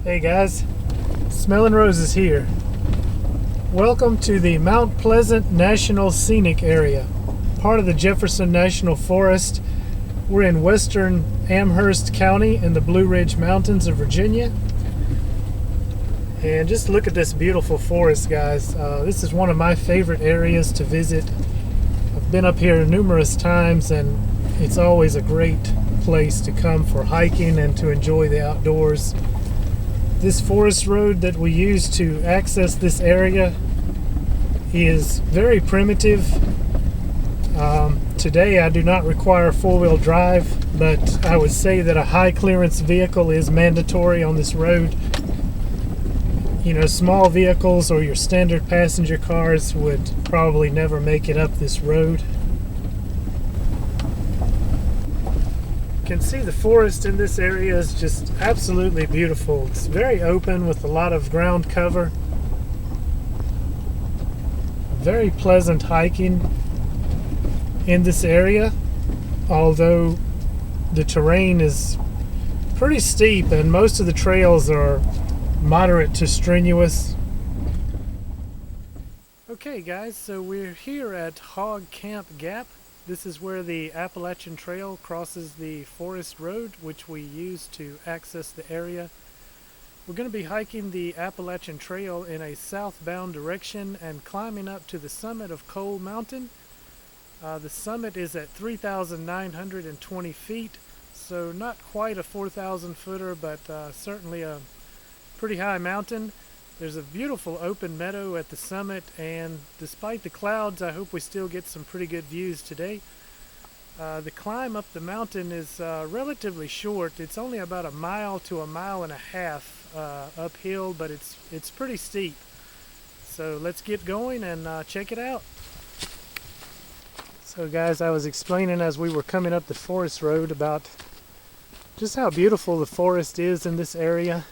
Hey guys, Smelling Roses here. Welcome to the Mount Pleasant National Scenic Area, part of the Jefferson National Forest. We're in western Amherst County in the Blue Ridge Mountains of Virginia. And just look at this beautiful forest, guys. This is one of my favorite areas to visit. I've been up here numerous times and it's always a great place to come for hiking and to enjoy the outdoors. This forest road that we use to access this area is very primitive. Today I do not require four-wheel drive, but I would say that a high clearance vehicle is mandatory on this road. You know, small vehicles or your standard passenger cars would probably never make it up this road. You can see the forest in this area is just absolutely beautiful. It's very open with a lot of ground cover. Very pleasant hiking in this area, although the terrain is pretty steep and most of the trails are moderate to strenuous. Okay guys, so we're here at Hog Camp Gap. This is where the Appalachian Trail crosses the forest road, which we use to access the area. We're going to be hiking the Appalachian Trail in a southbound direction and climbing up to the summit of Coal Mountain. The summit is at 3,920 feet, so not quite a 4,000 footer, but certainly a pretty high mountain. There's a beautiful open meadow at the summit, and despite the clouds, I hope we still get some pretty good views today. The climb up the mountain is relatively short. It's only about a mile to a mile and a half uphill, but it's pretty steep. So let's get going and check it out. So guys, I was explaining as we were coming up the forest road about just how beautiful the forest is in this area.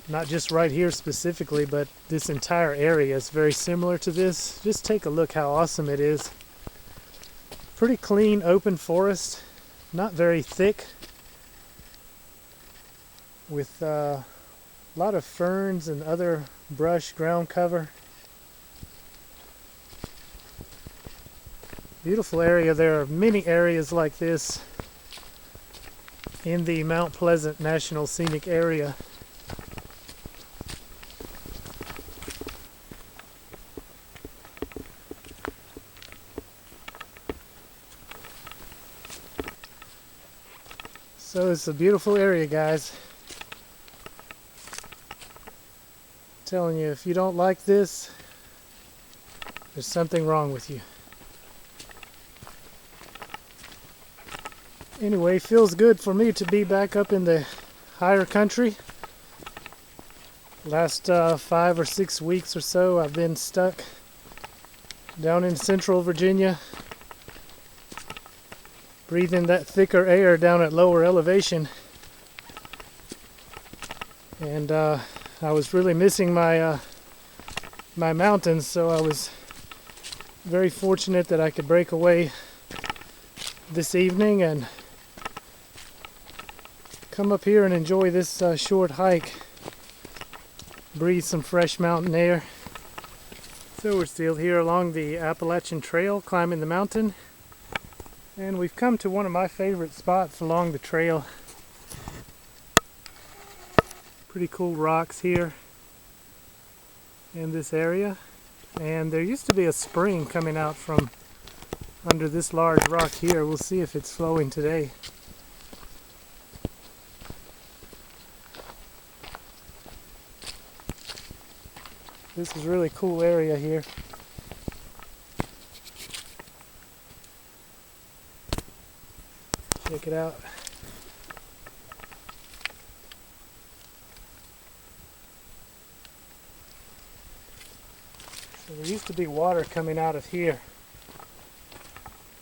Not just right here specifically, but this entire area is very similar to this. Just take a look how awesome it is. Pretty clean, open forest, not very thick, with a lot of ferns and other brush ground cover. Beautiful area. There are many areas like this in the Mount Pleasant National Scenic Area. So it's a beautiful area, guys. I'm telling you, if you don't like this, there's something wrong with you. Anyway, feels good for me to be back up in the higher country. Last 5 or 6 weeks or so, I've been stuck down in central Virginia, breathing that thicker air down at lower elevation, and I was really missing my my mountains, so I was very fortunate that I could break away this evening and come up here and enjoy this short hike, breathe some fresh mountain air. So we're still here along the Appalachian Trail, climbing the mountain. And we've come to one of my favorite spots along the trail. Pretty cool rocks here in this area. And there used to be a spring coming out from under this large rock here. We'll see if it's flowing today. This is a really cool area here. Check it out. So there used to be water coming out of here,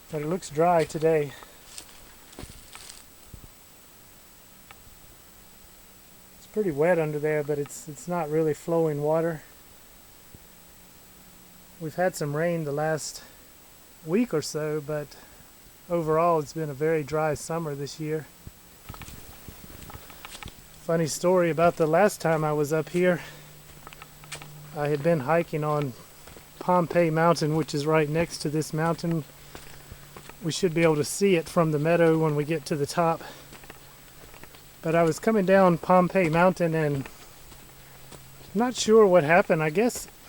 but it looks dry today. It's pretty wet under there, but it's not really flowing water. We've had some rain the last week or so, but overall it's been a very dry summer this year. Funny story about the last time I was up here. I had been hiking on Pompeii Mountain, which is right next to this mountain. We should be able to see it from the meadow when we get to the top. But I was coming down Pompeii Mountain and I'm not sure what happened. I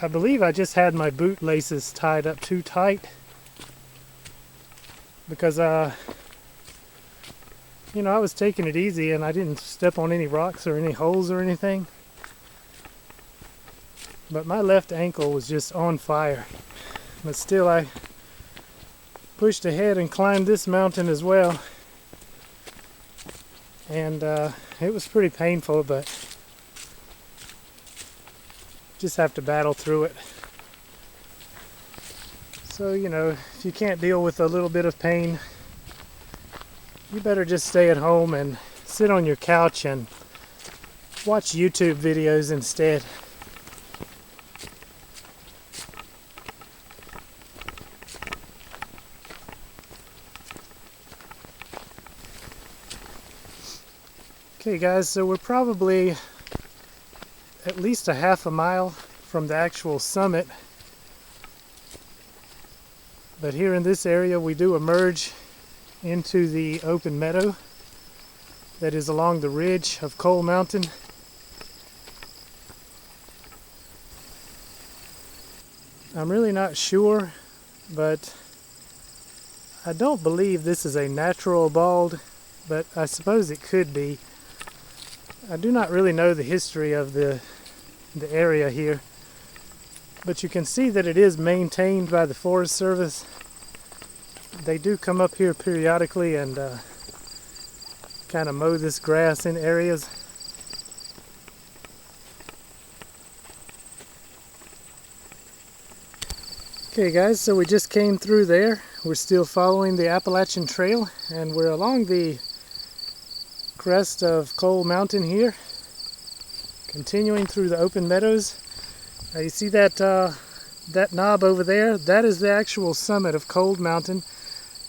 believe I just had my boot laces tied up too tight. Because, I was taking it easy and I didn't step on any rocks or any holes or anything. But my left ankle was just on fire. But still, I pushed ahead and climbed this mountain as well. And it was pretty painful, but just have to battle through it. So, if you can't deal with a little bit of pain, you better just stay at home and sit on your couch and watch YouTube videos instead. Okay guys, so we're probably at least a half a mile from the actual summit. But here in this area we do emerge into the open meadow that is along the ridge of Coal Mountain. I'm really not sure, but I don't believe this is a natural bald, but I suppose it could be. I do not really know the history of the area here, but you can see that it is maintained by the Forest Service. They do come up here periodically and kind of mow this grass in areas. Okay guys, so we just came through there. We're still following the Appalachian Trail and we're along the crest of Coal Mountain here, continuing through the open meadows. Now you see that that knob over there? That is the actual summit of Coal Mountain,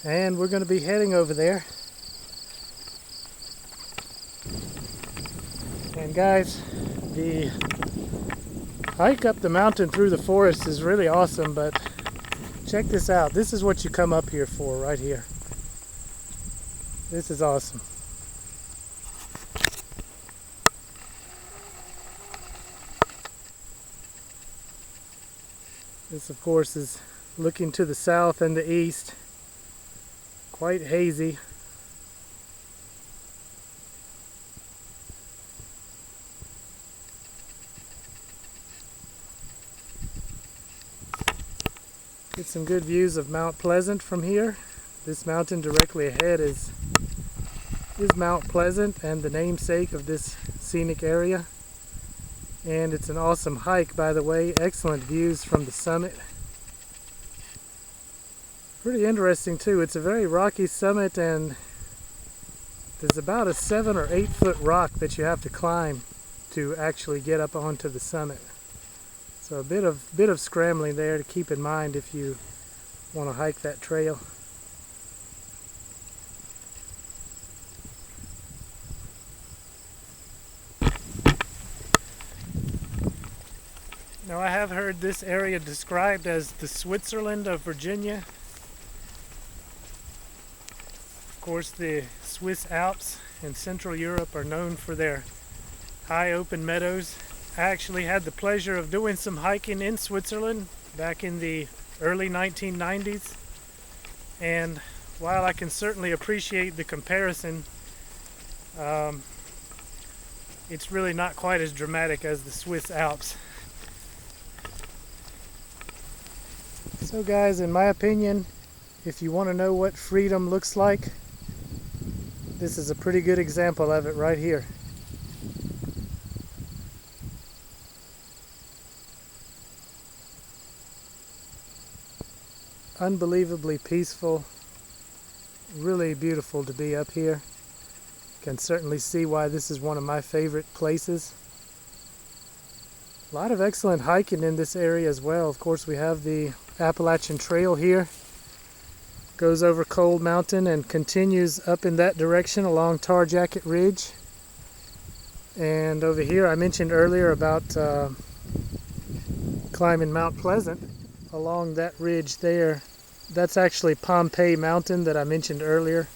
and we're going to be heading over there. And guys, the hike up the mountain through the forest is really awesome, but check this out. This is what you come up here for right here. This is awesome. This, of course, is looking to the south and the east. Quite hazy. Get some good views of Mount Pleasant from here. This mountain directly ahead is Mount Pleasant, and the namesake of this scenic area. And it's an awesome hike, by the way. Excellent views from the summit. Pretty interesting too. It's a very rocky summit, and there's about a 7 or 8 foot rock that you have to climb to actually get up onto the summit. So a bit of scrambling there to keep in mind if you want to hike that trail. Now I have heard this area described as the Switzerland of Virginia. Of course, the Swiss Alps in Central Europe are known for their high open meadows. I actually had the pleasure of doing some hiking in Switzerland back in the early 1990s. And while I can certainly appreciate the comparison, it's really not quite as dramatic as the Swiss Alps. So guys, in my opinion, if you want to know what freedom looks like, this is a pretty good example of it right here. Unbelievably peaceful, really beautiful to be up here. Can certainly see why this is one of my favorite places. A lot of excellent hiking in this area as well. Of course, we have the Appalachian Trail here. Goes over Coal Mountain and continues up in that direction along Tar Jacket Ridge. And over here I mentioned earlier about climbing Mount Pleasant. Along that ridge there, that's actually Pompeii Mountain that I mentioned earlier.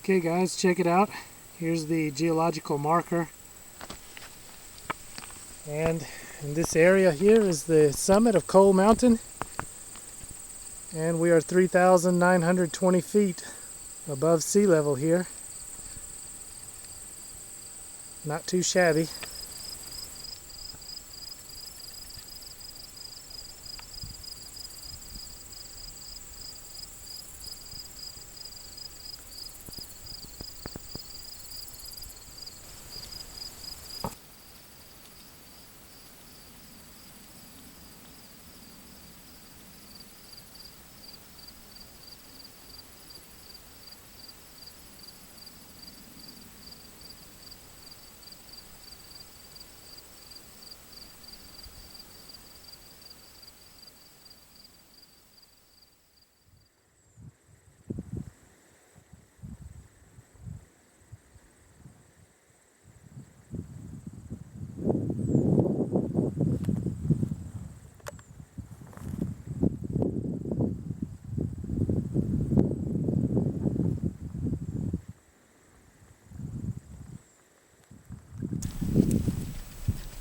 Okay guys, check it out. Here's the geological marker. And in this area here is the summit of Coal Mountain. And we are 3,920 feet above sea level here. Not too shabby.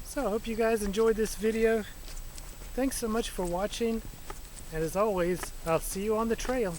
So I hope you guys enjoyed this video. Thanks so much for watching, and as always, I'll see you on the trail.